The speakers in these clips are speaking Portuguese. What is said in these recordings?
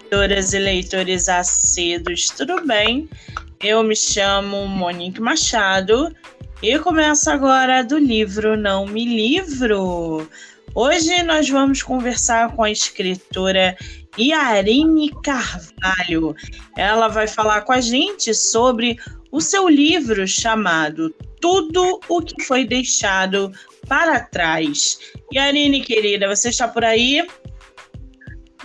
leitoras e leitores assíduos, tudo bem? Eu me chamo Monique Machado e começo agora do livro Não Me Livro. Hoje nós vamos conversar com a escritora Yarine Carvalho. Ela vai falar com a gente sobre o seu livro chamado Tudo o que Foi Deixado para Trás. Yarine, querida, você está por aí?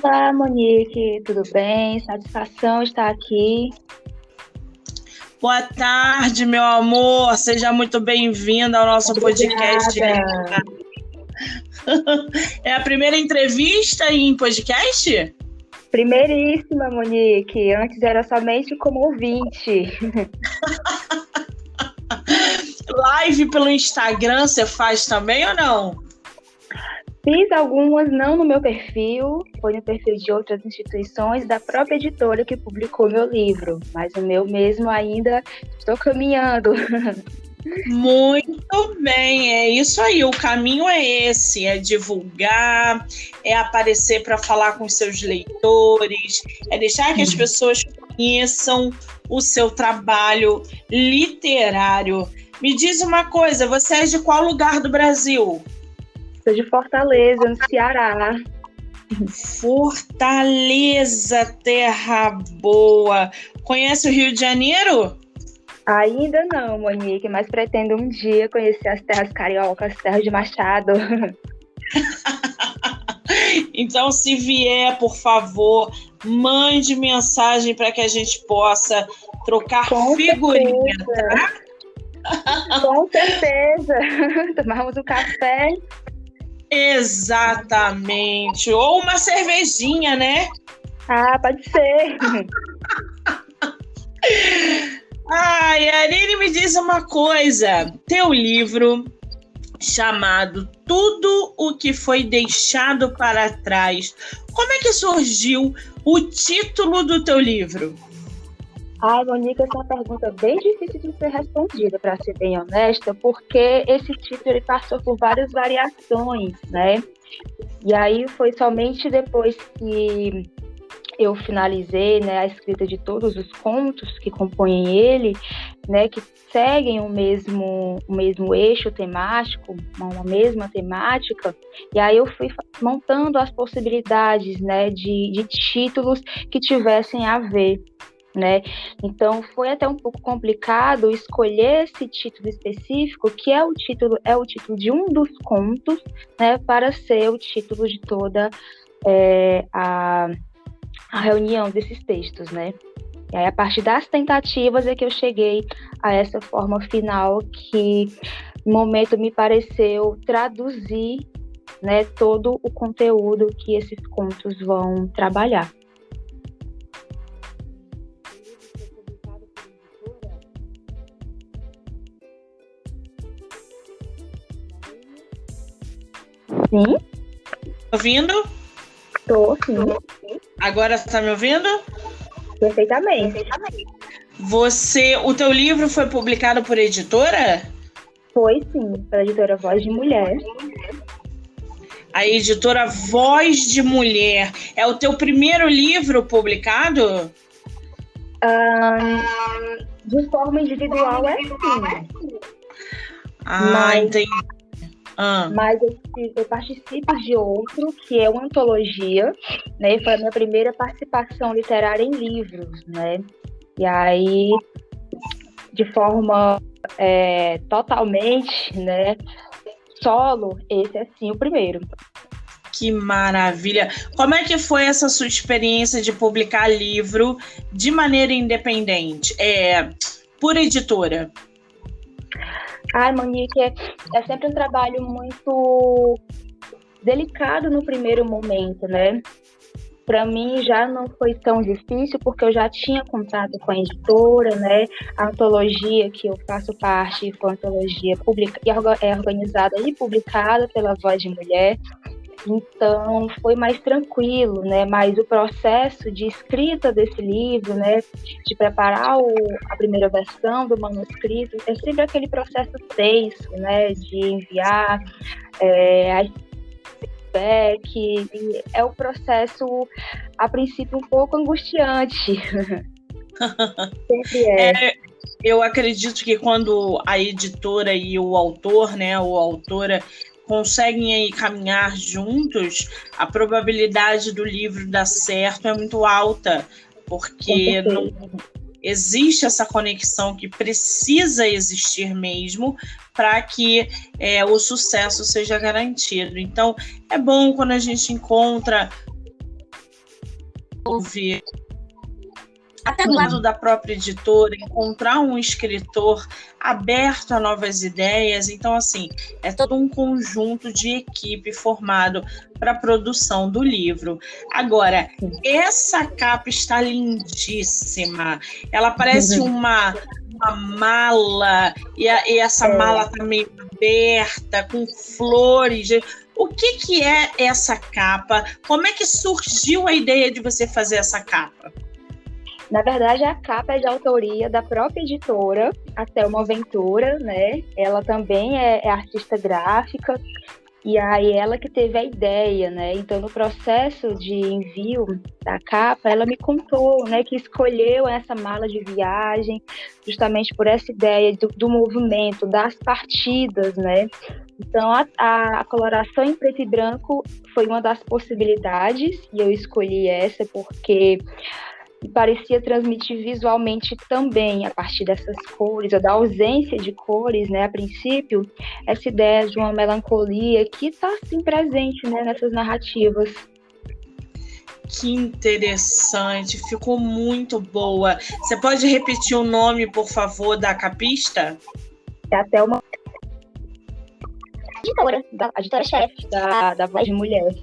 Olá, Monique, tudo bem? Satisfação estar aqui. Boa tarde, meu amor. Seja muito bem-vinda ao nosso podcast. É a primeira entrevista em podcast? Primeiríssima, Monique. Antes era somente como ouvinte. Live pelo Instagram você faz também ou não? Fiz algumas, não no meu perfil, foi no perfil de outras instituições, da própria editora que publicou meu livro, mas o meu mesmo ainda estou caminhando. Muito bem, é isso aí, o caminho é esse, é divulgar, é aparecer para falar com seus leitores, é deixar que as pessoas conheçam o seu trabalho literário. Me diz uma coisa, você é de qual lugar do Brasil? Sou de Fortaleza, no Ceará. Fortaleza, terra boa. Conhece o Rio de Janeiro? Ainda não, Monique, mas pretendo um dia conhecer as terras cariocas, as terras de Machado. Então, se vier, por favor, mande mensagem para que a gente possa trocar figurinha, tá? Com certeza. Tomarmos um café. Exatamente. Ou uma cervejinha, né? Ah, pode ser. Yarine, me diz uma coisa. Teu livro chamado Tudo o que Foi Deixado para Trás. Como é que surgiu o título do teu livro? Ai, Monique, essa é uma pergunta bem difícil de ser respondida, para ser bem honesta, porque esse título ele passou por várias variações, né? E aí foi somente depois que eu finalizei, né, a escrita de todos os contos que compõem ele, né, que seguem o mesmo eixo temático, uma mesma temática, e aí eu fui montando as possibilidades, né, de títulos que tivessem a ver, né? Então foi até um pouco complicado escolher esse título específico, que é o título de um dos contos, né, para ser o título de toda a reunião desses textos, né? E aí, a partir das tentativas é que eu cheguei a essa forma final que, no momento, me pareceu traduzir, né, todo o conteúdo que esses contos vão trabalhar. Sim. Ouvindo? Estou, sim. Agora você está me ouvindo? Perfeitamente. O teu livro foi publicado por editora? Foi, sim, pela editora Voz de Mulher. A editora Voz de Mulher. É o teu primeiro livro publicado? De forma individual, é sim. Entendi. Mas eu participo de outro, que é uma antologia, né? Foi a minha primeira participação literária em livros, né? E aí, de forma totalmente, né, solo, esse é sim o primeiro. Que maravilha! Como é que foi essa sua experiência de publicar livro de maneira independente, por editora? Monique, é sempre um trabalho muito delicado no primeiro momento, né? Para mim já não foi tão difícil, porque eu já tinha contato com a editora, né? A antologia que eu faço parte foi uma antologia organizada e publicada pela Voz de Mulher. Então foi mais tranquilo, né? Mas o processo de escrita desse livro, né, de preparar a primeira versão do manuscrito, é sempre aquele processo tenso, né, de enviar feedback, é o processo a princípio, um pouco angustiante. Sempre é. Eu acredito que quando a editora e o autor, né, ou a autora, conseguem aí caminhar juntos, a probabilidade do livro dar certo é muito alta, porque não existe essa conexão que precisa existir mesmo para que o sucesso seja garantido. Então, é bom quando a gente encontra até do lado da própria editora, encontrar um escritor aberto a novas ideias. Então, assim, é todo um conjunto de equipe formado para a produção do livro. Agora, essa capa está lindíssima. Ela parece uma mala, e essa mala está meio aberta, com flores. O que é essa capa? Como é que surgiu a ideia de você fazer essa capa? Na verdade, a capa é de autoria da própria editora, a Thelma Ventura, né? Ela também é artista gráfica, e aí ela que teve a ideia, né? Então, no processo de envio da capa, ela me contou, né, que escolheu essa mala de viagem justamente por essa ideia do movimento, das partidas, né? Então, a coloração em preto e branco foi uma das possibilidades, e eu escolhi essa porque parecia transmitir visualmente também, a partir dessas cores, ou da ausência de cores, né, a princípio, essa ideia de uma melancolia que está, assim, presente, né, nessas narrativas. Que interessante, ficou muito boa. Você pode repetir o nome, por favor, da capista? É até uma editora-chefe da Voz de Mulher.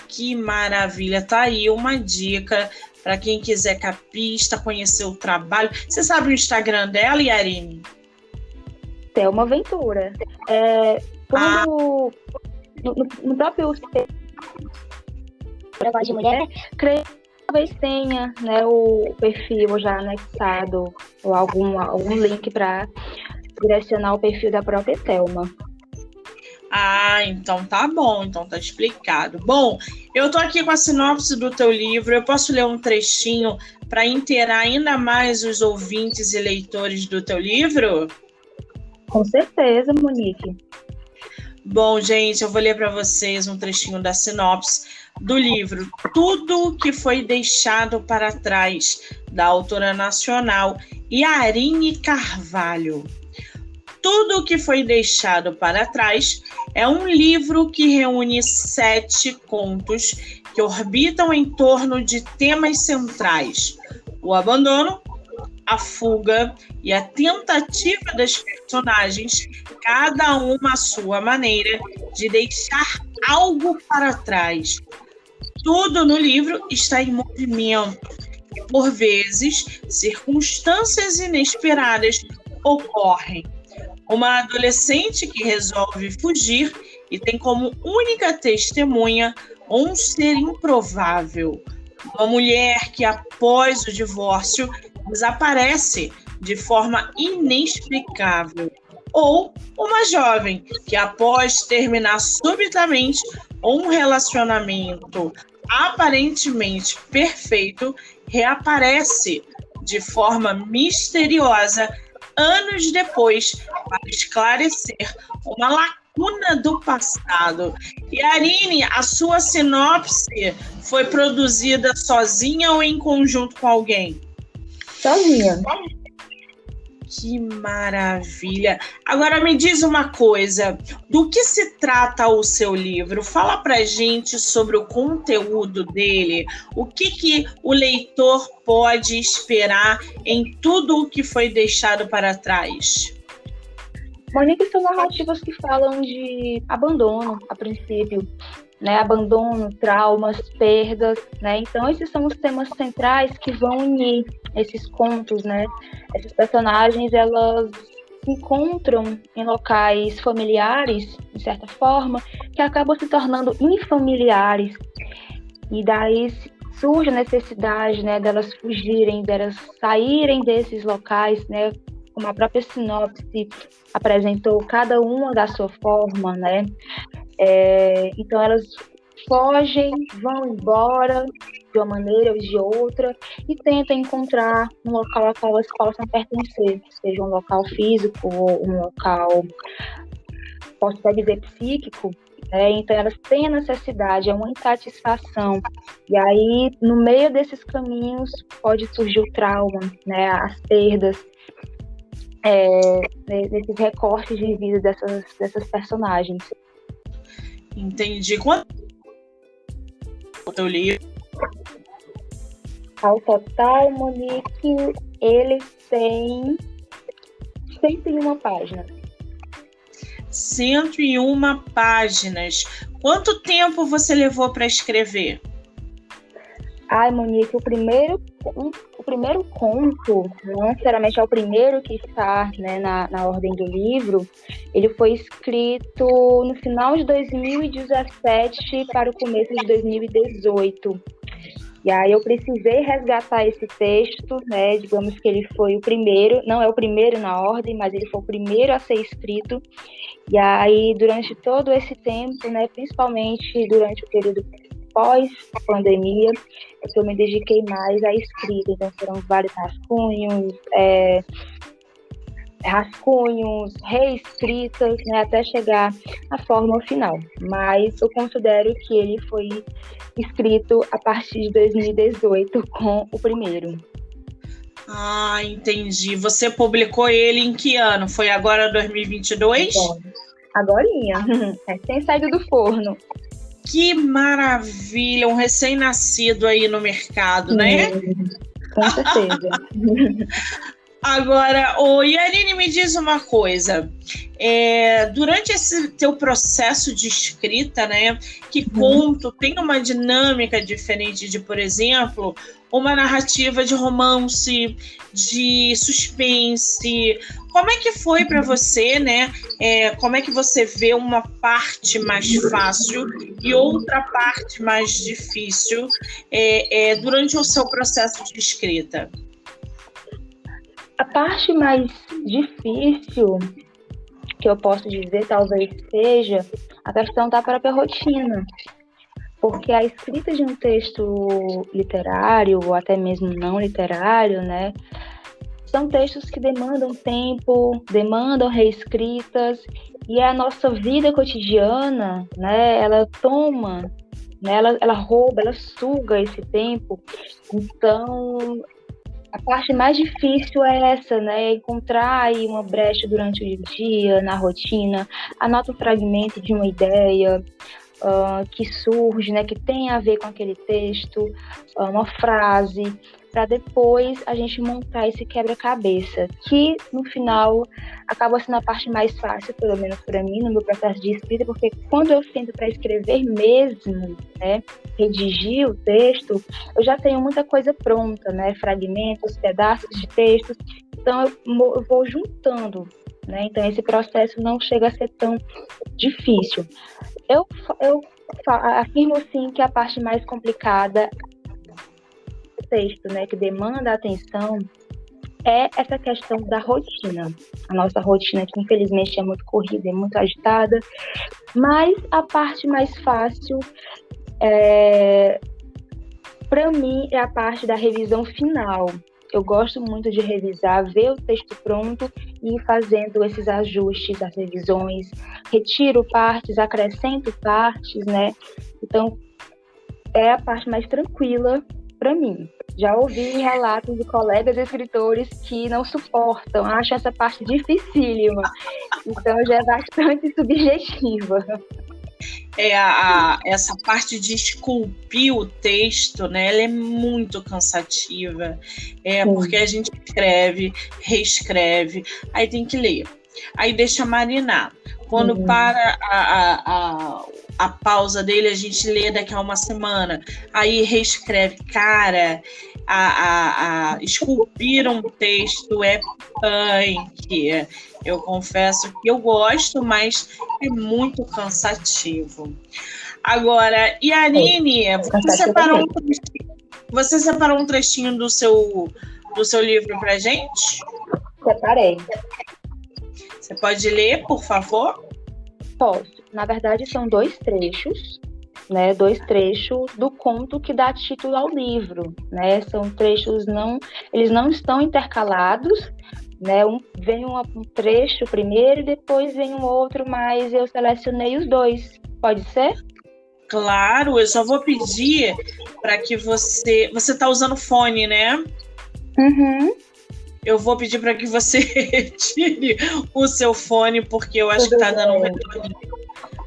Que maravilha, tá aí uma dica para quem quiser capista, conhecer o trabalho. Você sabe o Instagram dela, Yarine? Thelma Ventura. No próprio da Voz de Mulher, creio que talvez tenha, né, o perfil já anexado ou algum link para direcionar o perfil da própria Thelma. Então tá bom, então tá explicado. Bom, eu tô aqui com a sinopse do teu livro, eu posso ler um trechinho para inteirar ainda mais os ouvintes e leitores do teu livro? Com certeza, Monique. Bom, gente, eu vou ler para vocês um trechinho da sinopse do livro Tudo que foi deixado para trás, da autora nacional Yarine Carvalho. Tudo que foi deixado para trás é um livro que reúne 7 contos que orbitam em torno de temas centrais: o abandono, a fuga e a tentativa das personagens, cada uma à sua maneira, de deixar algo para trás. Tudo no livro está em movimento e, por vezes, circunstâncias inesperadas ocorrem. Uma adolescente que resolve fugir e tem como única testemunha um ser improvável. Uma mulher que, após o divórcio, desaparece de forma inexplicável. Ou uma jovem que, após terminar subitamente um relacionamento aparentemente perfeito, reaparece de forma misteriosa anos depois para esclarecer uma lacuna do passado. E Yarine, a sua sinopse foi produzida sozinha ou em conjunto com alguém? Sozinha. Que maravilha! Agora me diz uma coisa, do que se trata o seu livro? Fala pra gente sobre o conteúdo dele, o que o leitor pode esperar em tudo o que foi deixado para trás? Monique, são narrativas que falam de abandono, a princípio, né? Abandono, traumas, perdas, né? Então, esses são os temas centrais que vão unir esses contos, né? Essas personagens, elas se encontram em locais familiares, de certa forma, que acabam se tornando infamiliares. E daí surge a necessidade, né, delas fugirem, delas saírem desses locais, né? Como a própria sinopse apresentou, cada uma da sua forma, né? Então elas fogem, vão embora de uma maneira ou de outra e tentam encontrar um local ao qual elas possam pertencer, seja um local físico ou um local, posso até dizer, psíquico. Então elas têm a necessidade, é uma insatisfação. E aí, no meio desses caminhos, pode surgir o trauma, né, as perdas, nesses recortes de vida dessas personagens. Entendi. Quanto o teu livro? Ao total, Monique, ele tem 101 páginas. 101 páginas. Quanto tempo você levou para escrever? Ai, Monique, o primeiro conto, não necessariamente é o primeiro que está, né, na ordem do livro, ele foi escrito no final de 2017 para o começo de 2018. E aí eu precisei resgatar esse texto, né, digamos que ele foi o primeiro, não é o primeiro na ordem, mas ele foi o primeiro a ser escrito. E aí, durante todo esse tempo, né, principalmente durante o período pós-pandemia, é que eu me dediquei mais à escrita. Então, foram vários rascunhos, reescritas, né, até chegar à forma final. Mas eu considero que ele foi escrito a partir de 2018 com o primeiro. Ah, entendi. Você publicou ele em que ano? Foi agora 2022? Agorinha, recém saído do forno. Que maravilha, um recém-nascido aí no mercado, né? Com certeza. Agora, Yanine, me diz uma coisa. Durante esse teu processo de escrita, né, que conto tem uma dinâmica diferente de, por exemplo, uma narrativa de romance, de suspense. Como é que foi para você, né? Como é que você vê uma parte mais fácil e outra parte mais difícil durante o seu processo de escrita? A parte mais difícil, que eu posso dizer, talvez seja a questão da própria rotina. Porque a escrita de um texto literário, ou até mesmo não literário, né, são textos que demandam tempo, demandam reescritas, e a nossa vida cotidiana, né, ela toma, né, ela rouba, ela suga esse tempo. Então, a parte mais difícil é essa, né? Encontrar aí uma brecha durante o dia, na rotina, anota um fragmento de uma ideia que surge, né? Que tem a ver com aquele texto, uma frase, para depois a gente montar esse quebra-cabeça, que no final acaba sendo a parte mais fácil, pelo menos para mim, no meu processo de escrita, porque quando eu sento para escrever mesmo, né, redigir o texto, eu já tenho muita coisa pronta, né, fragmentos, pedaços de textos, então eu vou juntando, né, então esse processo não chega a ser tão difícil. Eu afirmo sim que a parte mais complicada texto, né, que demanda atenção é essa questão da rotina. A nossa rotina, que infelizmente é muito corrida, é muito agitada, mas a parte mais fácil, para mim, é a parte da revisão final. Eu gosto muito de revisar, ver o texto pronto e ir fazendo esses ajustes, as revisões, retiro partes, acrescento partes, né? Então, é a parte mais tranquila para mim. Já ouvi relatos de colegas escritores que não suportam, acham essa parte dificílima. Então, já é bastante subjetiva. Essa parte de esculpir o texto, né, ela é muito cansativa. Porque a gente escreve, reescreve, aí tem que ler. Aí deixa marinar. Quando para a pausa dele, a gente lê daqui a uma semana. Aí reescreve. Cara, esculpir um texto é punk. Eu confesso que eu gosto, mas é muito cansativo. Agora, Yanine, você separou um trechinho do seu livro pra gente? Separei. Você pode ler, por favor? Posso. Na verdade, são 2 trechos. né, 2 trechos do conto que dá título ao livro, né? São trechos eles não estão intercalados, né? Vem um trecho primeiro e depois vem um outro, mas eu selecionei os 2. Pode ser? Claro, eu só vou pedir para que você está usando fone, né? Uhum. Eu vou pedir para que você tire o seu fone, porque eu acho que está dando um retorno.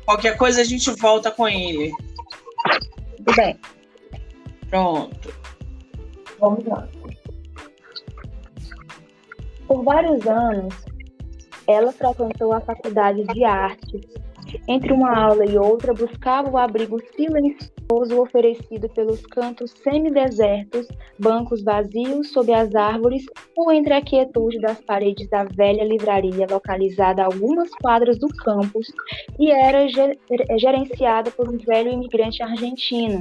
Qualquer coisa a gente volta com ele. Tudo bem. Pronto. Vamos lá. Por vários anos, ela frequentou a faculdade de artes. Entre uma aula e outra, buscava o abrigo silencioso oferecido pelos cantos semidesertos, bancos vazios sob as árvores ou entre a quietude das paredes da velha livraria localizada a algumas quadras do campus e era gerenciada por um velho imigrante argentino.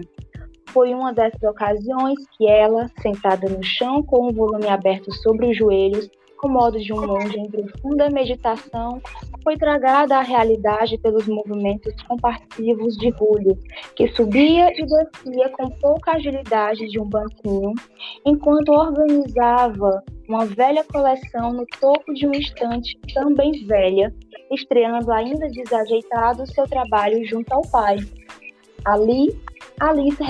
Foi uma dessas ocasiões que ela, sentada no chão com o volume aberto sobre os joelhos, com modo de um monge em profunda meditação, foi tragada à realidade pelos movimentos compassivos de Julio, que subia e descia com pouca agilidade de um banquinho, enquanto organizava uma velha coleção no topo de uma estante também velha, estreando ainda desajeitado seu trabalho junto ao pai. Ali se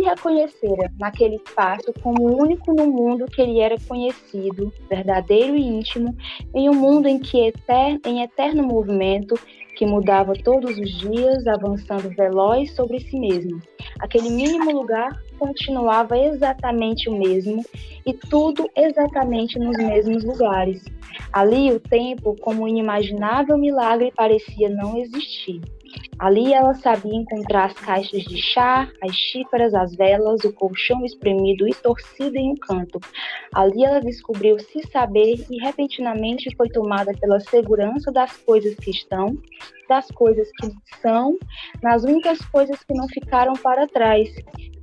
reconhecera naquele espaço como o único no mundo que ele era conhecido, verdadeiro e íntimo, em um mundo em eterno movimento, que mudava todos os dias, avançando veloz sobre si mesmo. Aquele mínimo lugar continuava exatamente o mesmo, e tudo exatamente nos mesmos lugares. Ali o tempo, como um inimaginável milagre, parecia não existir. Ali ela sabia encontrar as caixas de chá, as xícaras, as velas, o colchão espremido e torcido em um canto. Ali ela descobriu-se saber e repentinamente foi tomada pela segurança das coisas que estão, das coisas que são, nas únicas coisas que não ficaram para trás.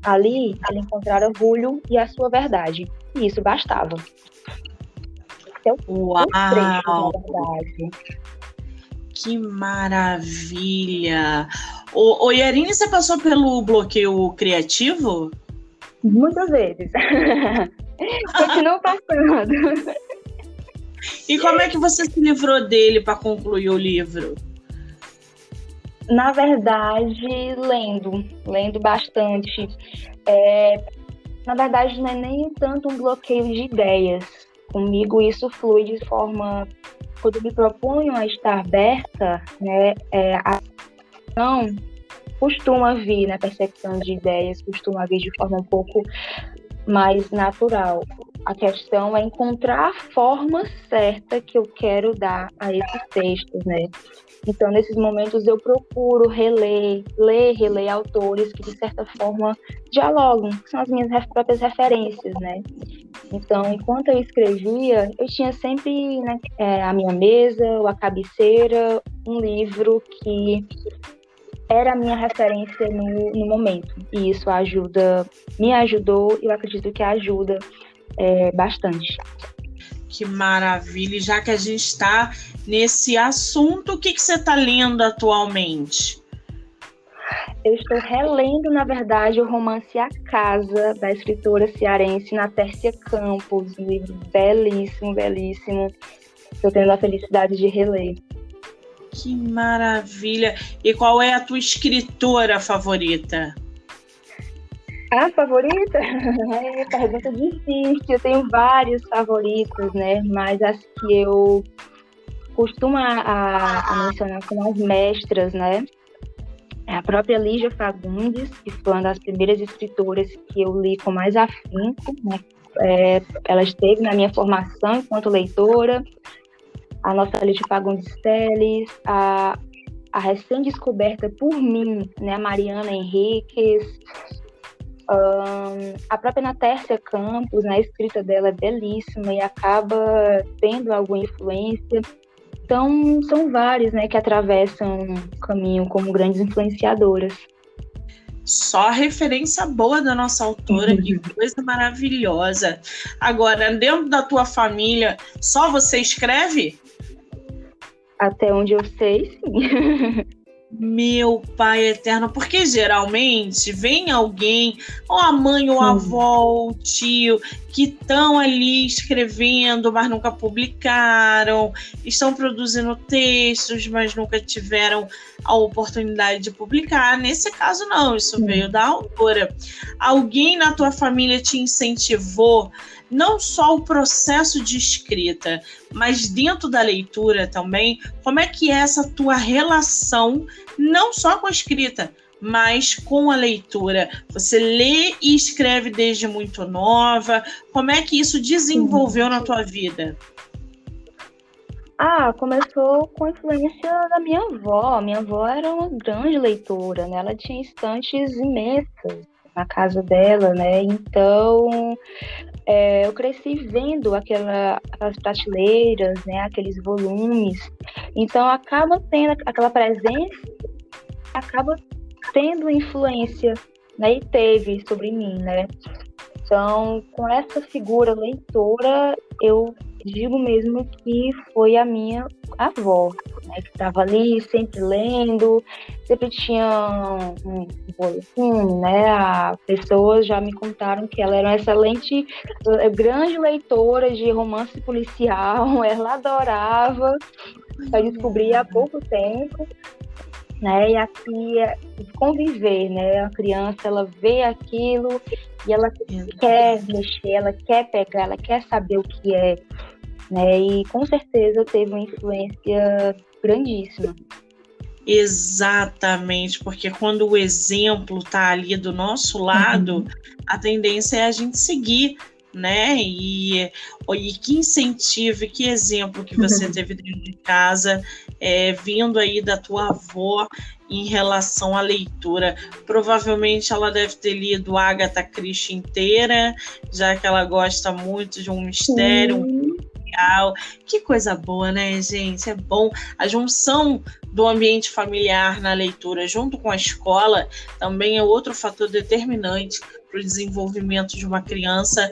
Ali ela encontrara Julio e a sua verdade. E isso bastava. Esse é o trecho, na verdade. Que maravilha! Ô Yarine, você passou pelo bloqueio criativo? Muitas vezes. Continuo passando. E como é que você se livrou dele para concluir o livro? Na verdade, lendo bastante. Na verdade, não é nem tanto um bloqueio de ideias. Comigo isso flui de forma... Quando eu me proponho a estar aberta, né, a não costuma vir, na percepção de ideias, costuma vir de forma um pouco mais natural. A questão é encontrar a forma certa que eu quero dar a esses textos, né? Então, nesses momentos, eu procuro reler autores que, de certa forma, dialogam, que são as minhas próprias referências, né? Então, enquanto eu escrevia, eu tinha sempre, né, a minha mesa, ou a cabeceira, um livro que era a minha referência no momento. E isso me ajudou e eu acredito que ajuda bastante. Que maravilha! E já que a gente está nesse assunto, o que você está lendo atualmente? Eu estou relendo, na verdade, o romance A Casa, da escritora cearense Natércia Campos, um livro belíssimo, belíssimo. Estou tendo a felicidade de reler. Que maravilha! E qual é a tua escritora favorita? A favorita? É pergunta difícil. Eu tenho vários favoritos, né? Mas as que eu costumo a mencionar como as mestras, né? A própria Lígia Fagundes, que foi uma das primeiras escritoras que eu li com mais afinco, né? Ela esteve na minha formação enquanto leitora. A nossa Lígia Fagundes Telles, a recém-descoberta por mim, né? A Mariana Henriques, a própria Natércia Campos, né? A escrita dela é belíssima e acaba tendo alguma influência. Então, são várias, né, que atravessam o caminho como grandes influenciadoras. Só referência boa da nossa autora, que coisa maravilhosa. Agora, dentro da tua família, só você escreve? Até onde eu sei, sim. Meu pai eterno, porque geralmente vem alguém, ou a mãe, ou a avó, ou o tio, que estão ali escrevendo, mas nunca publicaram, estão produzindo textos, mas nunca tiveram a oportunidade de publicar. Nesse caso, não, isso veio da autora. Alguém na tua família te incentivou não só o processo de escrita, mas dentro da leitura também? Como é que é essa tua relação, não só com a escrita, mas com a leitura? Você lê e escreve desde muito nova? Como é que isso desenvolveu na tua vida? Começou com a influência da minha avó. Minha avó era uma grande leitora, né? Ela tinha estantes imensas na casa dela, né? Então, eu cresci vendo aquelas prateleiras, né? Aqueles volumes. Então, acaba tendo aquela presença, acaba tendo influência, né? E teve sobre mim, né? Então, com essa figura leitora, eu digo mesmo que foi a minha avó, né, que estava ali sempre lendo, sempre tinha um boletim, né? Pessoas já me contaram que ela era uma excelente, grande leitora de romance policial, ela adorava, eu descobri há pouco tempo, né? E aqui conviver, né? A criança, ela vê aquilo e ela quer mexer, ela quer pegar, ela quer saber o que é, né? E com certeza teve uma influência grandíssima. Exatamente, porque quando o exemplo está ali do nosso lado, a tendência é a gente seguir, né? E que incentivo, que exemplo que você teve dentro de casa, vindo aí da tua avó em relação à leitura. Provavelmente ela deve ter lido Agatha Christie inteira, já que ela gosta muito de um mistério, real. Que coisa boa, né, gente? É bom. A junção do ambiente familiar na leitura junto com a escola também é outro fator determinante para o desenvolvimento de uma criança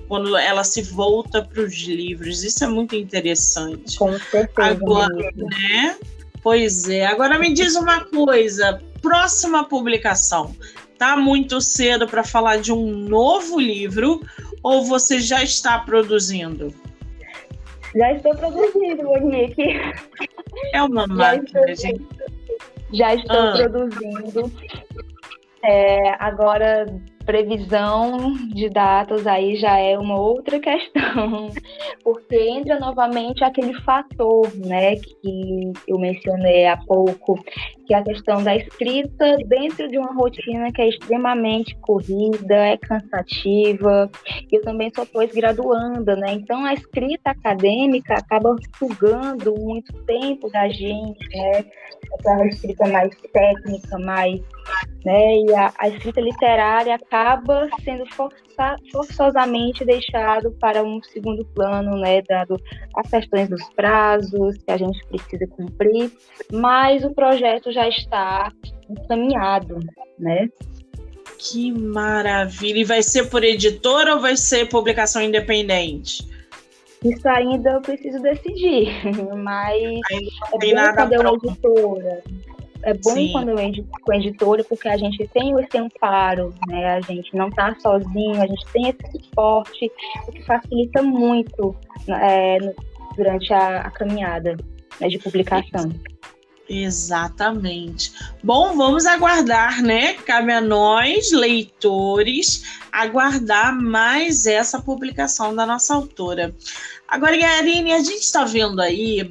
quando ela se volta para os livros. Isso é muito interessante. Com certeza. Agora, né? Pois é. Agora me diz uma coisa. Próxima publicação. Tá muito cedo para falar de um novo livro ou você já está produzindo? Já estou produzindo, Monique. É uma máquina, gente. Já estou produzindo. Agora, previsão de datas aí já é uma outra questão, porque entra novamente aquele fator, né, que eu mencionei há pouco, que é a questão da escrita dentro de uma rotina que é extremamente corrida, é cansativa. Eu também sou pós-graduanda, né, então a escrita acadêmica acaba sugando muito tempo da gente, né, aquela escrita mais técnica, mais, né, e a escrita literária acaba sendo forçosamente deixado para um segundo plano, né, dado as questões dos prazos que a gente precisa cumprir, mas o projeto já está encaminhado, né? Que maravilha! E vai ser por editora ou vai ser publicação independente? Isso ainda eu preciso decidir, mas não tem nada quando é uma editora. É bom quando eu edito com a editora, porque a gente tem esse amparo, né? A gente não está sozinho, a gente tem esse suporte, o que facilita muito durante a caminhada, né, de publicação. Exatamente. Bom, vamos aguardar, né? Cabe a nós, leitores, aguardar mais essa publicação da nossa autora. Agora, Yarine, a gente está vendo aí,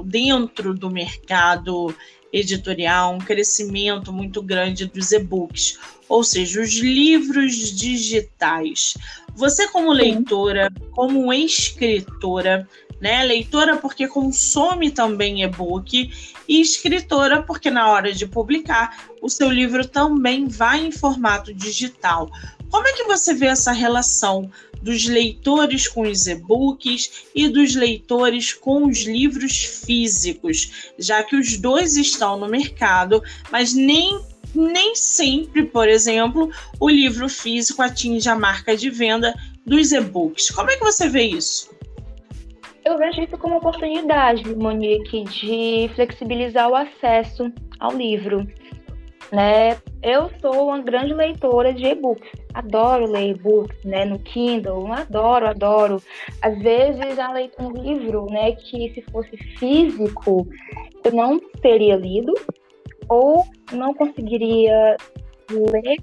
dentro do mercado editorial, um crescimento muito grande dos e-books, ou seja, os livros digitais. Você, como leitora, como escritora, né? Leitora porque consome também e-book e escritora porque na hora de publicar o seu livro também vai em formato digital. Como é que você vê essa relação dos leitores com os e-books e dos leitores com os livros físicos, já que os dois estão no mercado, mas nem sempre, por exemplo, o livro físico atinge a marca de venda dos e-books. Como é que você vê isso? Eu vejo isso como oportunidade, Monique, de flexibilizar o acesso ao livro, né? Eu sou uma grande leitora de e-books, adoro ler e-books, né? No Kindle, adoro. Às vezes, um livro, né, que se fosse físico, eu não teria lido, ou não conseguiria ler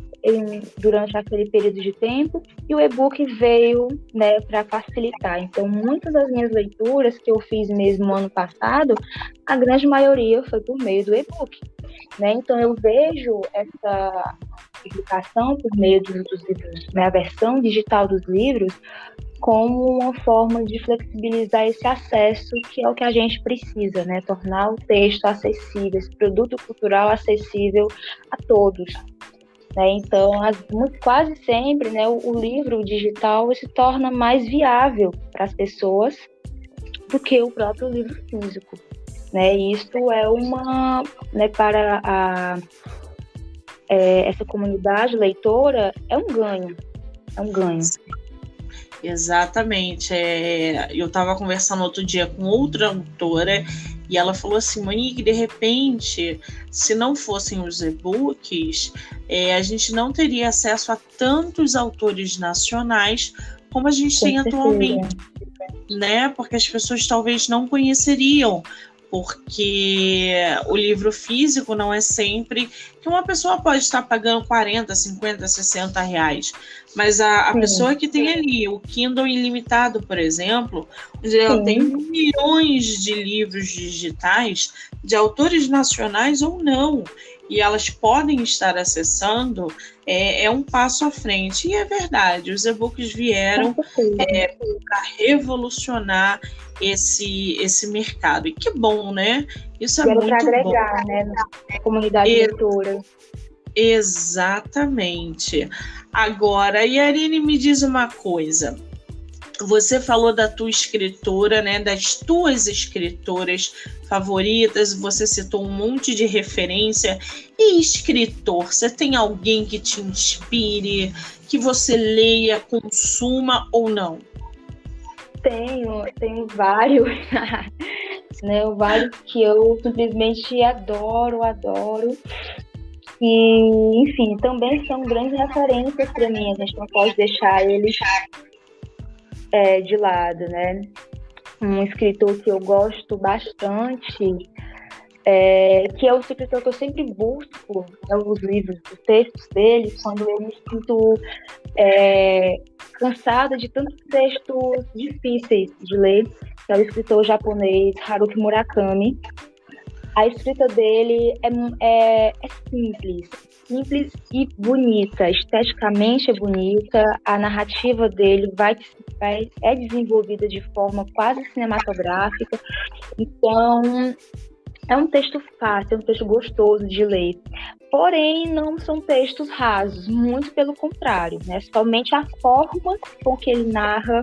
durante aquele período de tempo, e o e-book veio, né, para facilitar. Então, muitas das minhas leituras que eu fiz mesmo ano passado, a grande maioria foi por meio do e-book, né? Então, eu vejo essa publicação por meio dos livros, né, a versão digital dos livros, como uma forma de flexibilizar esse acesso, que é o que a gente precisa, né? Tornar o texto acessível, esse produto cultural acessível a todos. Né? Então, quase sempre, né, o livro digital se torna mais viável para as pessoas do que o próprio livro físico. Né? E isso é uma, né, para essa comunidade leitora, é um ganho. Exatamente. Eu estava conversando outro dia com outra autora e ela falou assim, Monique, de repente, se não fossem os e-books, a gente não teria acesso a tantos autores nacionais como a gente tem atualmente, né? Porque as pessoas talvez não conheceriam, porque o livro físico não é sempre que uma pessoa pode estar pagando 40, 50, 60 reais, mas a pessoa que tem ali o Kindle ilimitado, por exemplo, onde ela tem milhões de livros digitais de autores nacionais ou não, e elas podem estar acessando, é um passo à frente. E é verdade, os e-books vieram para revolucionar esse mercado. E que bom, né? Isso é muito bom. Para agregar, né, na comunidade leitora. Exatamente. Agora, Yarine, me diz uma coisa. Você falou da tua escritora, né, das tuas escritoras favoritas, você citou um monte de referência. E escritor, você tem alguém que te inspire, que você leia, consuma ou não? Tenho vários, né, vários que eu simplesmente adoro. E, enfim, também são grandes referências para mim, a gente não pode deixar eles de lado, né? Um escritor que eu gosto bastante, que é o escritor que eu sempre busco, os livros, os textos dele, quando eu me sinto cansada de tantos textos difíceis de ler, que é o escritor japonês Haruki Murakami. A escrita dele é simples e bonita, esteticamente é bonita, a narrativa dele é desenvolvida de forma quase cinematográfica, então é um texto fácil, é um texto gostoso de ler, porém não são textos rasos, muito pelo contrário, né? Somente a forma com que ele narra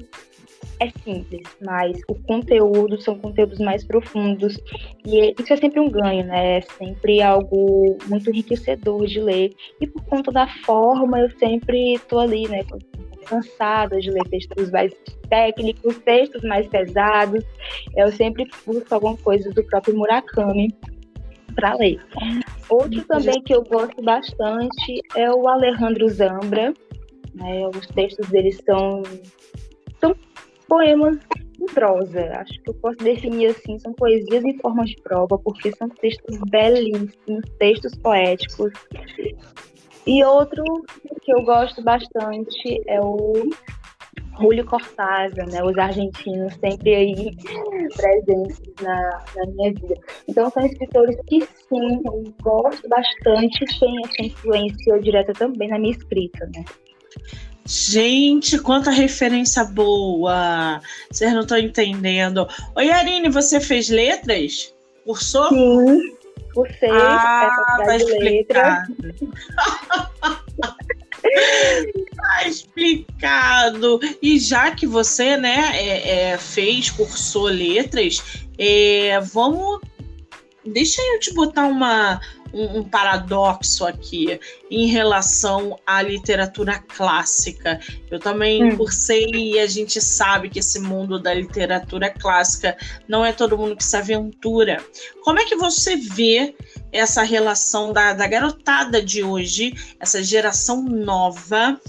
é simples, mas o conteúdo são conteúdos mais profundos, e isso é sempre um ganho, né? É sempre algo muito enriquecedor de ler, e por conta da forma eu sempre estou ali, né, cansada de ler textos mais técnicos, textos mais pesados, eu sempre busco alguma coisa do próprio Murakami para ler. Outro também que eu gosto bastante é o Alejandro Zambra, né? Os textos dele são poemas em prosa, acho que eu posso definir assim, são poesias em forma de prova, porque são textos belíssimos, textos poéticos. E outro que eu gosto bastante é o Julio Cortázar, né? Os argentinos sempre aí presentes na minha vida. Então são escritores que sim, eu gosto bastante, tem essa influência direta também na minha escrita, né? Gente, quanta referência boa! Vocês não estão entendendo. Oi, Yarine, você fez letras? Cursou? Sim, cursei. Tá explicado. Tá explicado. E já que você, né, cursou letras, deixa eu te botar um paradoxo aqui em relação à literatura clássica. Eu também cursei e a gente sabe que esse mundo da literatura clássica não é todo mundo que se aventura. Como é que você vê essa relação da garotada de hoje, essa geração nova,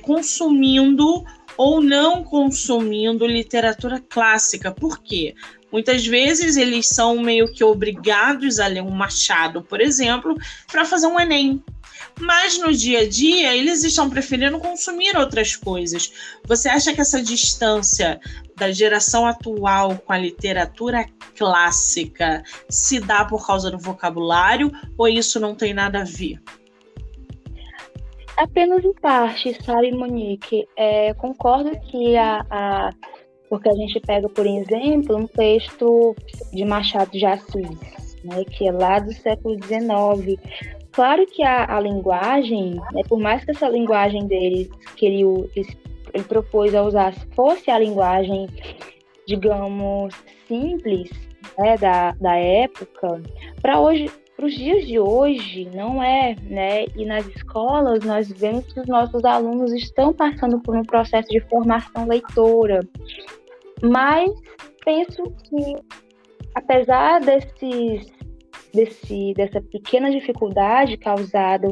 consumindo ou não consumindo literatura clássica? Por quê? Muitas vezes eles são meio que obrigados a ler um Machado, por exemplo, para fazer um Enem. Mas no dia a dia eles estão preferindo consumir outras coisas. Você acha que essa distância da geração atual com a literatura clássica se dá por causa do vocabulário ou isso não tem nada a ver? Apenas em parte, sabe, Monique? Concordo que porque a gente pega, por exemplo, um texto de Machado de Assis, né, que é lá do século XIX. Claro que a linguagem, né, por mais que essa linguagem dele, que ele propôs a usar, fosse a linguagem, digamos, simples, né, da época, para os dias de hoje, não é, né? E nas escolas, nós vemos que os nossos alunos estão passando por um processo de formação leitora. Mas penso que, apesar dessa pequena dificuldade causada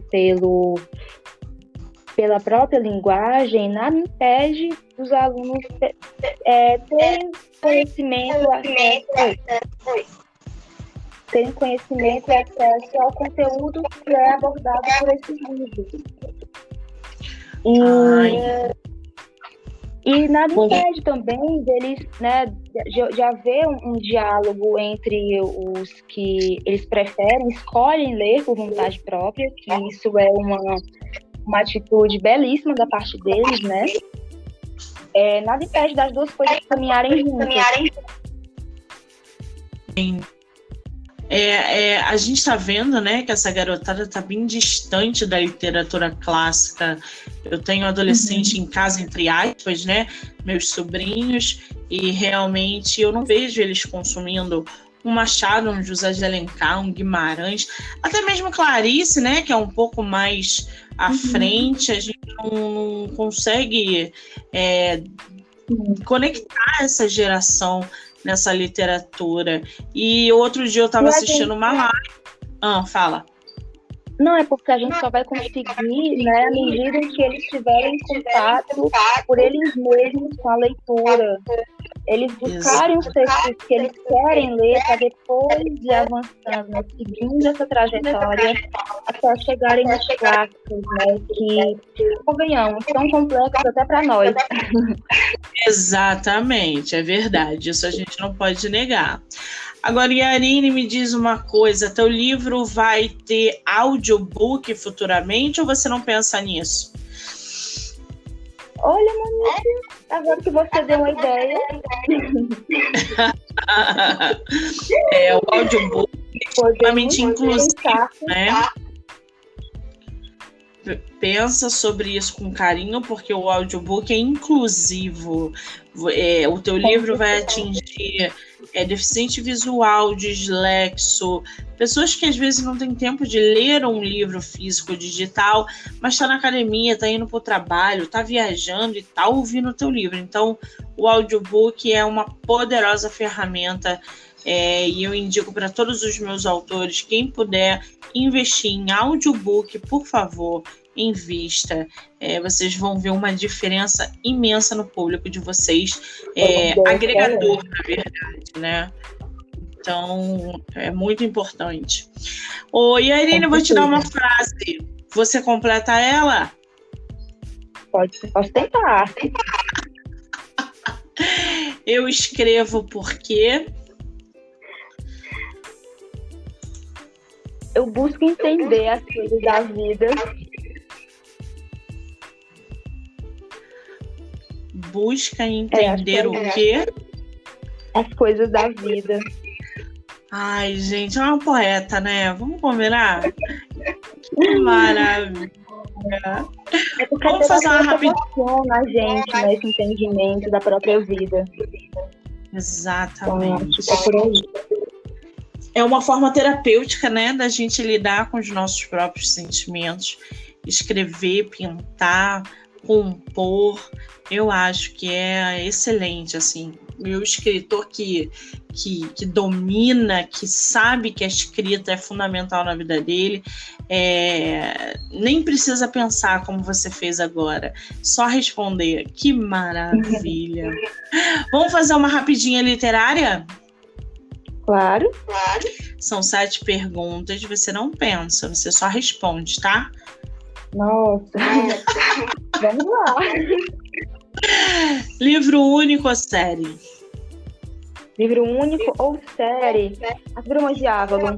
pela própria linguagem, nada impede os alunos terem conhecimento e acesso ao conteúdo que é abordado por esses livros. E nada impede também deles, né, de haver um diálogo entre os que eles escolhem ler por vontade própria, que isso é uma atitude belíssima da parte deles, né? Nada impede das duas coisas caminharem juntas. A gente está vendo, né, que essa garotada está bem distante da literatura clássica. Eu tenho adolescente em casa, entre aspas, né, meus sobrinhos, e realmente eu não vejo eles consumindo um Machado, um José de Alencar, um Guimarães, até mesmo Clarice, né, que é um pouco mais à frente. A gente não consegue conectar essa geração nessa literatura. E outro dia eu estava assistindo uma live. Fala. Não, é porque a gente só vai conseguir, né, à medida em que eles tiverem contato por eles mesmos com a leitura. Eles buscarem os textos que eles querem ler para depois ir avançando, né, seguindo essa trajetória até chegarem nos clássicos, né, que, convenhamos, são complexos até para nós. Exatamente, é verdade. Isso a gente não pode negar. Agora, Yarine, me diz uma coisa. Teu livro vai ter audiobook futuramente ou você não pensa nisso? Olha, Monique, agora que você deu uma ideia. O audiobook é extremamente inclusivo, né? Pensa sobre isso com carinho, porque o audiobook é inclusivo. O teu livro vai atingir deficiente visual, dislexo, pessoas que às vezes não têm tempo de ler um livro físico digital, mas está na academia, está indo para o trabalho, está viajando e está ouvindo o teu livro. Então, o audiobook é uma poderosa ferramenta e eu indico para todos os meus autores, quem puder investir em audiobook, por favor, invista. Vocês vão ver uma diferença imensa no público de vocês, agregador, na verdade, né? Então, é muito importante. E a Irene, eu vou te dar uma frase. Você completa ela? Posso tentar. Eu escrevo porque eu busco entender as coisas da vida. Busca entender o quê? As coisas da vida. Ai, gente, é uma poeta, né? Vamos combinar? Que maravilha! Vamos fazer uma rapidinha na gente, né, esse entendimento da própria vida. Exatamente. Então, por aí. É uma forma terapêutica, né, da gente lidar com os nossos próprios sentimentos, escrever, pintar, compor. Eu acho que é excelente, assim. O escritor que domina, que sabe que a escrita é fundamental na vida dele, nem precisa pensar como você fez agora, só responder. Que maravilha! Vamos fazer uma rapidinha literária? Claro. São 7 perguntas, você não pensa, você só responde, tá? Nossa. Vamos lá. Livro único ou série? Livro único ou série? As Brumas de Avalon.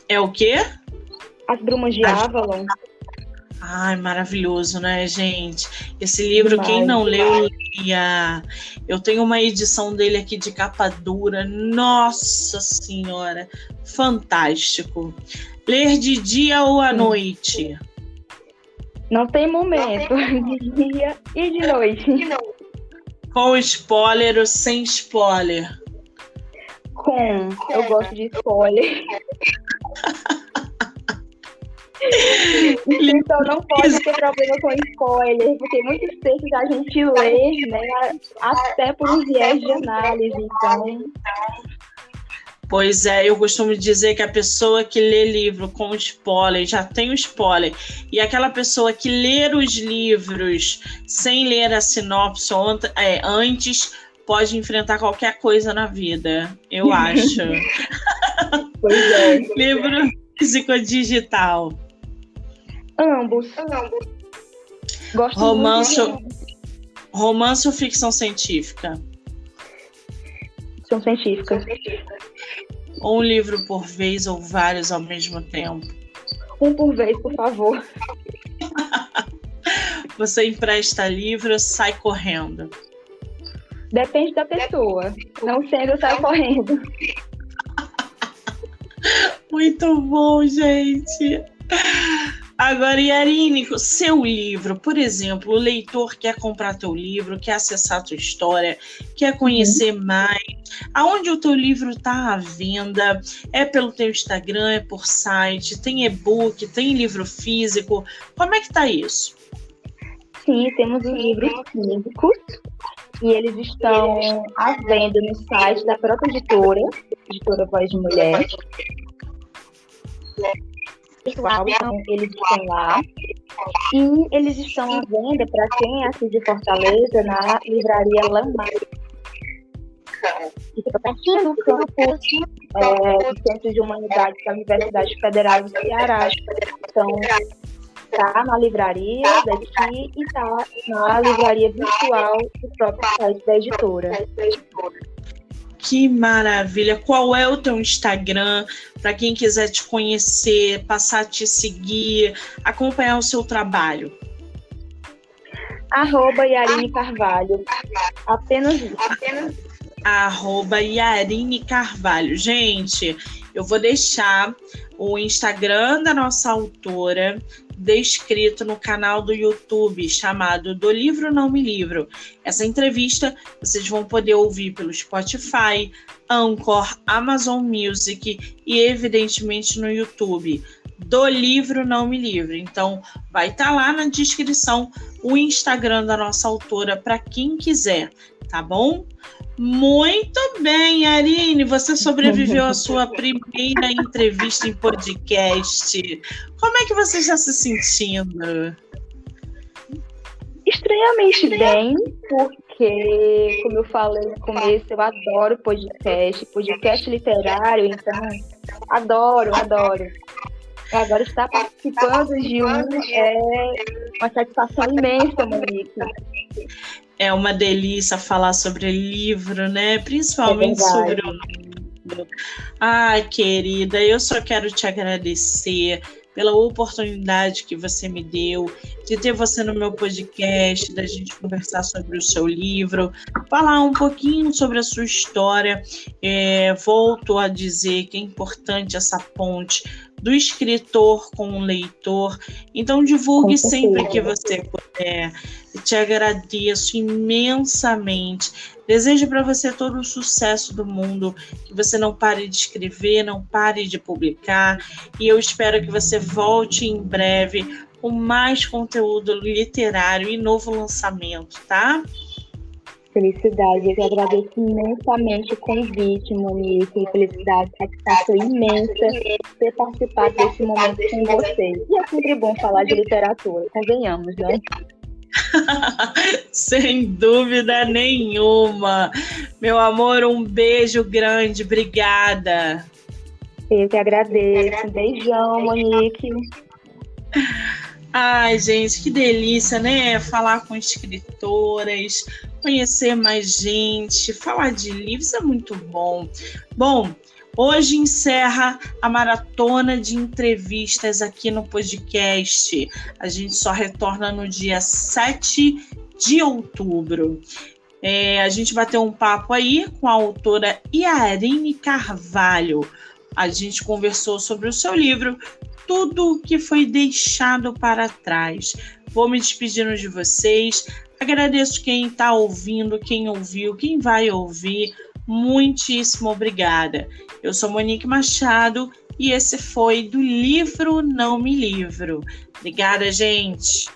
É o quê? As Brumas de Avalon. Ai, maravilhoso, né, gente? Esse livro, Demais, quem não leu, leia. Eu tenho uma edição dele aqui de capa dura. Nossa Senhora, fantástico. Ler de dia ou à noite? Não tem momento, de dia e de noite. Com spoiler ou sem spoiler? Eu gosto de spoiler. Então não pode ter problema com spoiler, porque muitos textos a gente lê, né, até por um viés de análise, então... Pois é, eu costumo dizer que a pessoa que lê livro com spoiler, já tem o spoiler, e aquela pessoa que lê os livros sem ler a sinopse antes, pode enfrentar qualquer coisa na vida, eu acho. Pois é. Livro físico ou digital? Ambos. Gosto Romance ou ficção científica? Ficção científica. Um livro por vez ou vários ao mesmo tempo? Um por vez, por favor. Você empresta livro ou sai correndo? Depende da pessoa. Não sendo, eu saio correndo. Muito bom, gente. Agora, Yarine, seu livro, por exemplo, o leitor quer comprar teu livro, quer acessar tua história, quer conhecer mais. Aonde o teu livro está à venda? É pelo teu Instagram, é por site, tem e-book, tem livro físico? Como é que tá isso? Sim, temos os livros físicos e eles estão à venda no site da própria editora Voz de Mulher. Então, eles estão lá e eles estão à venda para quem é aqui de Fortaleza na livraria Lamar. Fica pertinho do campus do Centro de Humanidades da Universidade Federal do Ceará. Então, está na livraria daqui e está na livraria virtual do próprio site da editora. Que maravilha! Qual é o teu Instagram para quem quiser te conhecer, passar a te seguir, acompanhar o seu trabalho? @Yarine Carvalho. Apenas isso. @Yarine Carvalho. Gente, eu vou deixar o Instagram da nossa autora descrito no canal do YouTube chamado Do Livro Não Me Livro. Essa entrevista vocês vão poder ouvir pelo Spotify, Anchor, Amazon Music e evidentemente no YouTube. Do Livro Não Me Livro. Então vai estar lá na descrição o Instagram da nossa autora para quem quiser, tá bom? Muito bem, Yarine, você sobreviveu à sua primeira entrevista em podcast. Como é que você está se sentindo? Estranhamente bem, porque, como eu falei no começo, eu adoro podcast literário, então adoro. Agora estar participando de é uma satisfação imensa, Monique. É uma delícia falar sobre livro, né? Principalmente sobre o livro. Ai, querida, eu só quero te agradecer pela oportunidade que você me deu de ter você no meu podcast, da gente conversar sobre o seu livro, falar um pouquinho sobre a sua história. Volto a dizer que é importante essa ponte do escritor com o leitor. Então, divulgue sempre que você puder. Eu te agradeço imensamente. Desejo para você todo o sucesso do mundo, que você não pare de escrever, não pare de publicar, e eu espero que você volte em breve com mais conteúdo literário e novo lançamento, tá? Felicidade, eu agradeço imensamente o convite, Monique. Felicidade, satisfação imensa ter participado desse momento com vocês. E é sempre bom falar de literatura, convenhamos, né? Sem dúvida nenhuma. Meu amor, um beijo grande, obrigada. Eu que agradeço. Um beijão, Monique. Ai, gente, que delícia, né? Falar com escritoras, conhecer mais gente, falar de livros é muito bom. Bom, hoje encerra a maratona de entrevistas aqui no podcast. A gente só retorna no dia 7 de outubro. A gente bateu um papo aí com a autora Yarine Carvalho. A gente conversou sobre o seu livro Tudo o que foi deixado para trás. Vou me despedindo de vocês. Agradeço quem está ouvindo, quem ouviu, quem vai ouvir. Muitíssimo obrigada. Eu sou Monique Machado e esse foi do livro Não Me Livro. Obrigada, gente.